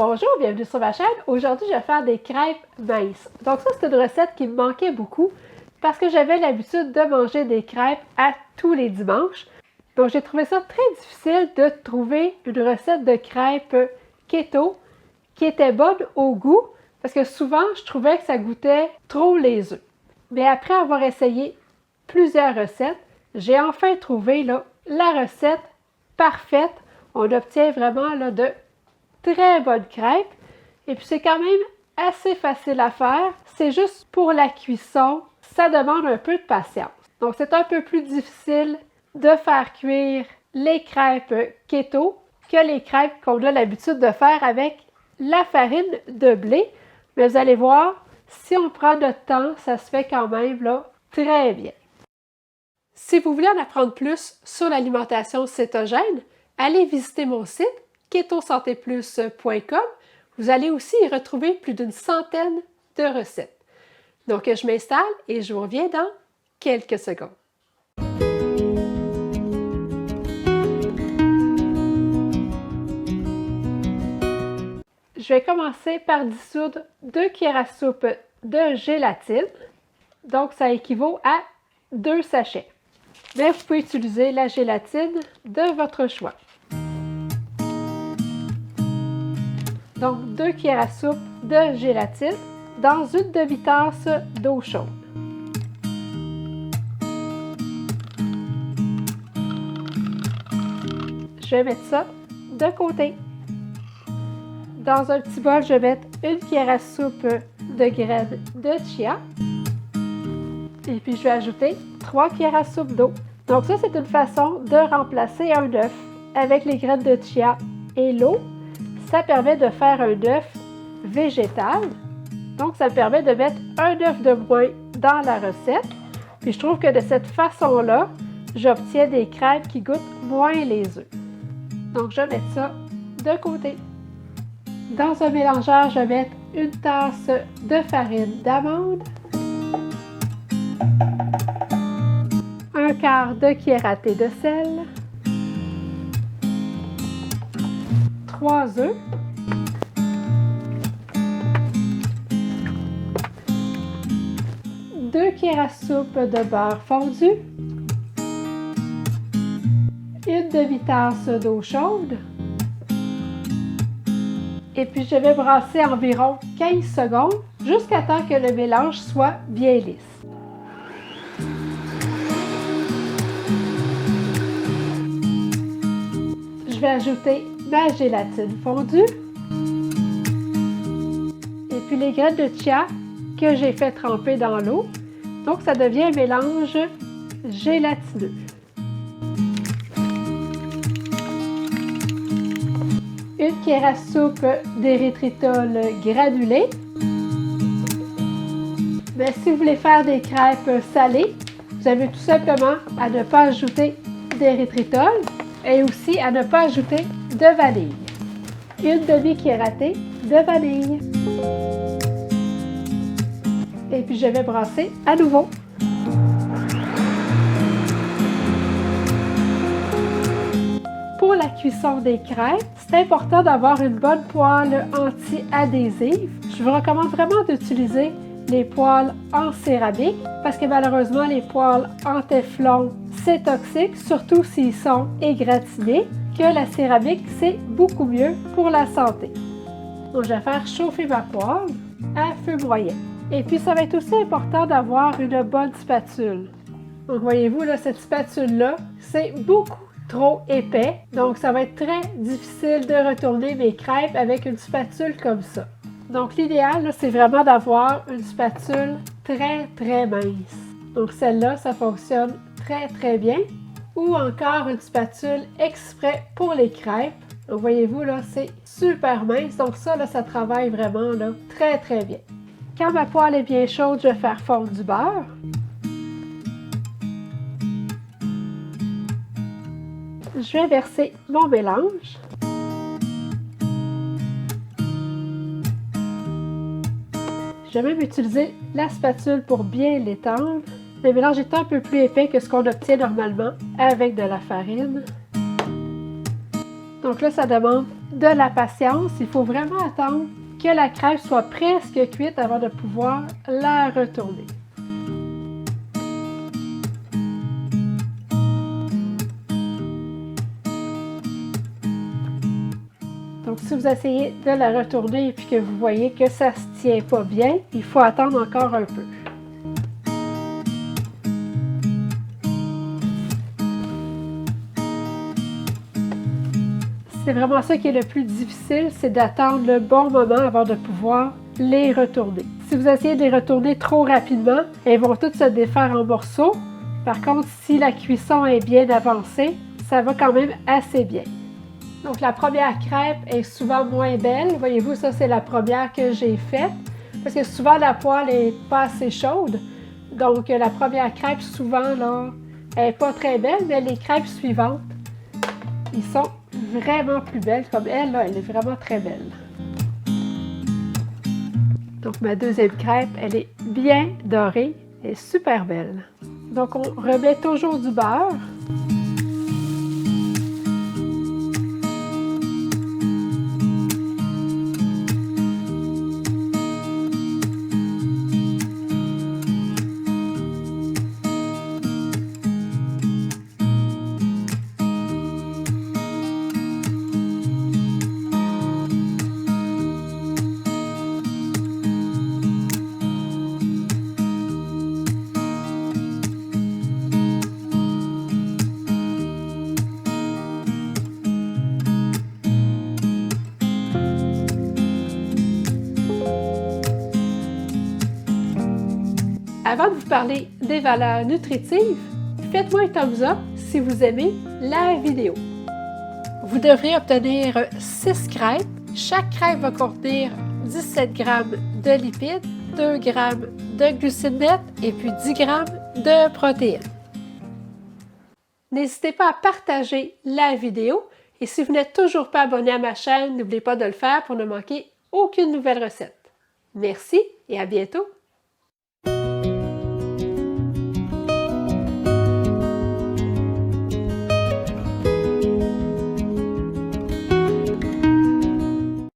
Bonjour, bienvenue sur ma chaîne. Aujourd'hui, je vais faire des crêpes minces. Donc ça, c'est une recette qui me manquait beaucoup parce que j'avais l'habitude de manger des crêpes à tous les dimanches. Donc j'ai trouvé ça très difficile de trouver une recette de crêpes keto qui était bonne au goût parce que souvent, je trouvais que ça goûtait trop les œufs. Mais après avoir essayé plusieurs recettes, j'ai enfin trouvé la recette parfaite. On obtient vraiment de très bonnes crêpes. Et puis c'est quand même assez facile à faire. C'est juste pour la cuisson, ça demande un peu de patience. Donc c'est un peu plus difficile de faire cuire les crêpes keto que les crêpes qu'on a l'habitude de faire avec la farine de blé. Mais vous allez voir, si on prend notre temps, ça se fait quand même très bien. Si vous voulez en apprendre plus sur l'alimentation cétogène, allez visiter mon site ketosantéplus.com. Vous allez aussi y retrouver plus d'une centaine de recettes. Donc, je m'installe et je vous reviens dans quelques secondes. Je vais commencer par dissoudre 2 cuillères à soupe de gélatine. Donc, ça équivaut à 2 sachets. Mais vous pouvez utiliser la gélatine de votre choix. Donc, 2 cuillères à soupe de gélatine dans une demi-tasse d'eau chaude. Je vais mettre ça de côté. Dans un petit bol, je vais mettre une cuillère à soupe de graines de chia. Et puis, je vais ajouter 3 cuillères à soupe d'eau. Donc ça, c'est une façon de remplacer un œuf avec les graines de chia et l'eau. Ça permet de faire un œuf végétal. Donc, ça me permet de mettre un œuf de moins dans la recette. Puis, je trouve que de cette façon-là, j'obtiens des crêpes qui goûtent moins les œufs. Donc, je vais mettre ça de côté. Dans un mélangeur, je vais mettre une tasse de farine d'amande, un quart de cuillère à thé de sel, 3 œufs, deux cuillères à soupe de beurre fondu, une demi-tasse d'eau chaude, et puis je vais brasser environ 15 secondes jusqu'à temps que le mélange soit bien lisse. Je vais ajouter ma gélatine fondue et puis les graines de chia que j'ai fait tremper dans l'eau. Donc ça devient un mélange gélatineux. Une cuillère à soupe d'érythritol granulé. Mais si vous voulez faire des crêpes salées, vous avez tout simplement à ne pas ajouter d'érythritol et aussi à ne pas ajouter de vanille. Une demi-cuillère à thé de vanille. Et puis je vais brasser à nouveau. Pour la cuisson des crêpes, c'est important d'avoir une bonne poêle anti-adhésive. Je vous recommande vraiment d'utiliser les poêles en céramique parce que malheureusement, les poêles en téflon, c'est toxique, surtout s'ils sont égratignés, que la céramique, c'est beaucoup mieux pour la santé. Donc, je vais faire chauffer ma poêle à feu moyen. Et puis, ça va être aussi important d'avoir une bonne spatule. Donc, voyez-vous, là, cette spatule-là, c'est beaucoup trop épais. Donc, ça va être très difficile de retourner mes crêpes avec une spatule comme ça. Donc, l'idéal, c'est vraiment d'avoir une spatule très, très mince. Donc, celle-là, ça fonctionne très, très bien. Ou encore une spatule exprès pour les crêpes. Donc, voyez-vous, là, c'est super mince. Donc, ça, là, ça travaille vraiment là, très, très bien. Quand ma poêle est bien chaude, je vais faire fondre du beurre. Je vais verser mon mélange. Je vais même utiliser la spatule pour bien l'étendre. Le mélange est un peu plus épais que ce qu'on obtient normalement avec de la farine. Donc là, ça demande de la patience. Il faut vraiment attendre que la crêpe soit presque cuite avant de pouvoir la retourner. Donc, si vous essayez de la retourner et puis que vous voyez que ça ne se tient pas bien, il faut attendre encore un peu. C'est vraiment ça qui est le plus difficile, c'est d'attendre le bon moment avant de pouvoir les retourner. Si vous essayez de les retourner trop rapidement, elles vont toutes se défaire en morceaux. Par contre, si la cuisson est bien avancée, ça va quand même assez bien. Donc la première crêpe est souvent moins belle. Voyez-vous, ça c'est la première que j'ai faite. Parce que souvent la poêle n'est pas assez chaude. Donc la première crêpe, souvent, là, elle n'est pas très belle, mais les crêpes suivantes, ils sont vraiment plus belles. Comme elle, là, elle est vraiment très belle. Donc ma deuxième crêpe, elle est bien dorée. Elle est super belle. Donc on remet toujours du beurre. Avant de vous parler des valeurs nutritives, faites-moi un thumbs up si vous aimez la vidéo. Vous devrez obtenir 6 crêpes. Chaque crêpe va contenir 17 g de lipides, 2 g de glucides nets et puis 10 g de protéines. N'hésitez pas à partager la vidéo et si vous n'êtes toujours pas abonné à ma chaîne, n'oubliez pas de le faire pour ne manquer aucune nouvelle recette. Merci et à bientôt!